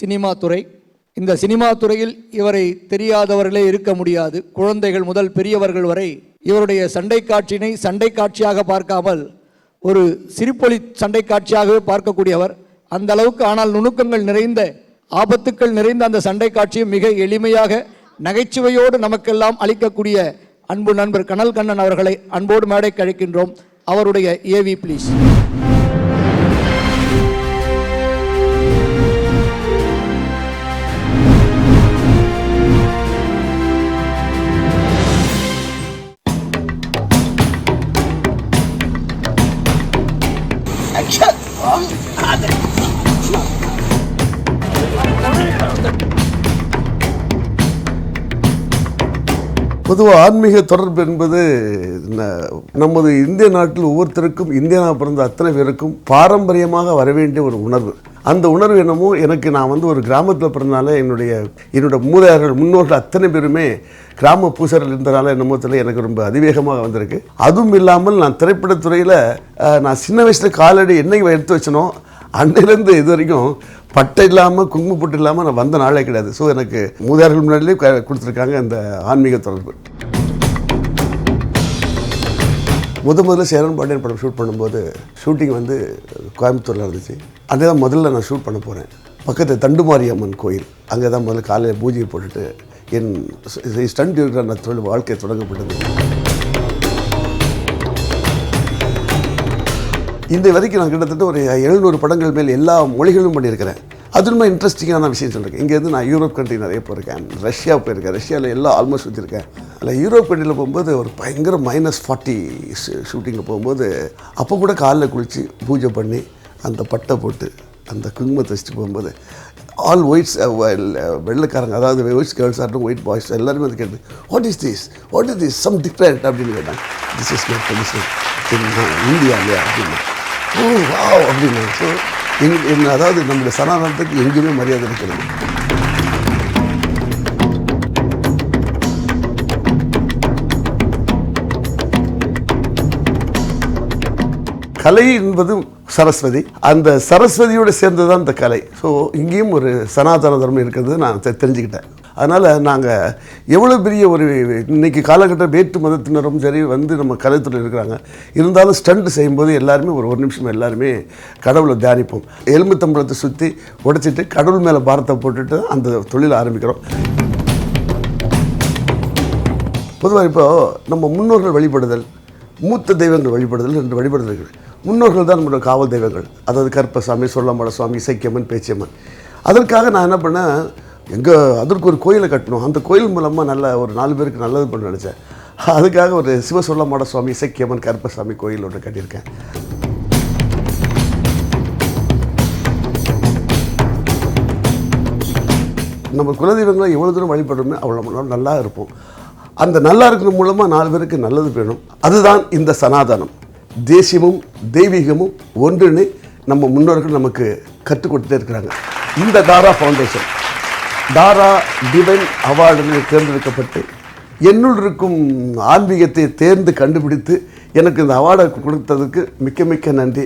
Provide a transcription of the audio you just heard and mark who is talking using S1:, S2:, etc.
S1: Cinema துறை. இந்த cinema துறையில் இவரை தெரியாதவர்களே இருக்க முடியாது. குழந்தைகள் முதல் பெரியவர்கள் வரை இவருடைய சண்டை காட்சியினை சண்டை காட்சியாக பார்க்காமல் ஒரு சிரிப்பொலி சண்டை காட்சியாகவே பார்க்கக்கூடியவர். அந்த அளவுக்கு, ஆனால் நுணுக்கங்கள் நிறைந்த, ஆபத்துக்கள் நிறைந்த அந்த சண்டை காட்சியை மிக எளிமையாக நகைச்சுவையோடு நமக்கெல்லாம் அளிக்கக்கூடிய அன்பு நண்பர் கனல் கண்ணன் அவர்களை அன்போடு மேடைக்கு அழைக்கின்றோம். அவருடைய ஏவி ப்ளீஸ்.
S2: பொதுவாக ஆன்மீக தொடர்பு என்பது நமது இந்திய நாட்டில் ஒவ்வொருத்தருக்கும், இந்தியாவை பிறந்த அத்தனை பேருக்கும் பாரம்பரியமாக வர வேண்டிய ஒரு உணர்வு. அந்த உணர்வு என்னமோ எனக்கு, நான் ஒரு கிராமத்தில் பிறந்தனால என்னோட மூதாதையர்கள், முன்னோர்கள் அத்தனை பேருமே கிராம பூசர்கள் இருந்தனால என்னமோ தெரியல, எனக்கு ரொம்ப அதிவேகமாக வந்திருக்கு. அதுவும் இல்லாமல் நான் திரைப்படத்துறையில் நான் சின்ன வயசில் காலடி என்னைக்கு எடுத்து வச்சனோ அன்னையிலேருந்து இது வரைக்கும் பட்டை இல்லாமல், குங்குமப்பட்டு இல்லாமல் நான் வந்த நாளே கிடையாது. ஸோ எனக்கு மூதாதையர்கள் முன்னாடியே கொடுத்துருக்காங்க இந்த ஆன்மீக தொடர்பு. முதல்ல சேரன் பாண்டியன் படம் ஷூட் பண்ணும்போது ஷூட்டிங் கோயம்புத்தூரில் இருந்துச்சு. அங்கே தான் முதல்ல நான் ஷூட் பண்ண போகிறேன். பக்கத்தில் தண்டுமாரியம்மன் கோயில், அங்கே தான் முதல்ல காலையில் பூஜையை போட்டுட்டு என் ஸ்டண்ட் இருக்கிற நான் தொழில் வாழ்க்கை தொடங்கப்பட்டது. இந்த வரைக்கும் நான் கிட்டத்தட்ட ஒரு 700 படங்கள் மேல் எல்லா மொழிகளும் பண்ணியிருக்கிறேன். அது ரொம்ப இன்ட்ரெஸ்டிங்கான விஷயம் சொல்லியிருக்கேன். இங்கேருந்து நான் யூரோப் கண்ட்ரி நிறைய போயிருக்கேன், ரஷ்யா போயிருக்கேன். ரஷ்யாவில் எல்லாம் ஆல்மோஸ்ட் சுற்றிருக்கேன். அதில் யூரோப் கண்ட்ரியில் போகும்போது ஒரு பயங்கர -40 ஷூட்டிங்கில் போகும்போது அப்போ கூட காலில் குளித்து பூஜை பண்ணி அந்த பட்டை போட்டு அந்த குங்குமத்தை வச்சுட்டு போகும்போது ஆல் ஒயிட்ஸ், வெள்ளைக்காரங்க, அதாவது ஒயிட்ஸ் கேர்ள்ஸ் ஆகட்டும், ஒயிட் பாய்ஸ் எல்லாருமே கேட்டு what is this some different அப்படின்னு கேட்டாங்க. திஸ் இஸ் மை ட்ரெடிஷன் இந்தியாவிலே அப்படின்னு. ஓ வாவ் அப்படின்னு. ஸோ அதாவது நம்முடைய சனாதனத்துக்கு எங்கேயுமே மரியாதை இருக்கிறது. கலை என்பது சரஸ்வதி, அந்த சரஸ்வதியோடு சேர்ந்து தான் இந்த கலை. ஸோ இங்கேயும் ஒரு சனாதன தர்மம் இருக்கிறது நான் தெரிஞ்சுக்கிட்டேன். அதனால் நாங்கள் எவ்வளோ பெரிய ஒரு இன்றைக்கி காலகட்ட வேற்று மதத்தினரும் சரி நம்ம கலைத்துறையில் இருக்கிறாங்க. இருந்தாலும் ஸ்டண்ட் செய்யும்போது எல்லாருமே ஒரு நிமிஷம் எல்லாருமே கடவுளை தியானிப்போம். எலும்புத்தம்பளத்தை சுற்றி உடைச்சிட்டு கடவுள் மேலே பாரத்தை போட்டுட்டு அந்த தொழிலை ஆரம்பிக்கிறோம். பொதுவாக இப்போது நம்ம முன்னோர்கள் வழிபடுதல், மூத்த தெய்வங்கள் வழிபடுதல் என்று வழிபடுதல் இருக்குது. முன்னோர்கள் தான் நம்மளோட காவல் தெய்வங்கள். அதாவது கருப்பசாமி, சொல்லமாட சுவாமி, இசைக்கியம்மன், பேச்சியம்மன். அதற்காக நான் என்ன பண்ணேன், அதற்கு ஒரு கோயிலை கட்டணும். அந்த கோயில் மூலமாக ஒரு 4 பேருக்கு நல்லது பண்ண நினச்சேன். அதுக்காக ஒரு சிவ சொல்லமாட சுவாமி, இசைக்கியம்மன், கருப்பசாமி கோயில் ஒன்று கட்டியிருக்கேன். நம்ம குலதெய்வங்களை எவ்வளோ தூரம் வழிபடுறோமே அவ்வளோ நல்லா இருப்போம். அந்த நல்லா இருக்கிற மூலமாக 4 பேருக்கு நல்லது வேணும். அதுதான் இந்த சனாதனம். தேசியமும் தெய்வீகமும் ஒன்றுன்னு நம்ம முன்னோர்கள் நமக்கு கற்றுக் கொடுத்துட்டே இருக்கிறாங்க. இந்த தாரா ஃபவுண்டேஷன் தாரா டிவைன் அவார்டில் தேர்ந்தெடுக்கப்பட்டு என்னுள் இருக்கும் ஆன்மீகத்தை கண்டுபிடித்து எனக்கு இந்த அவார்டை கொடுத்ததுக்கு மிக்க நன்றி.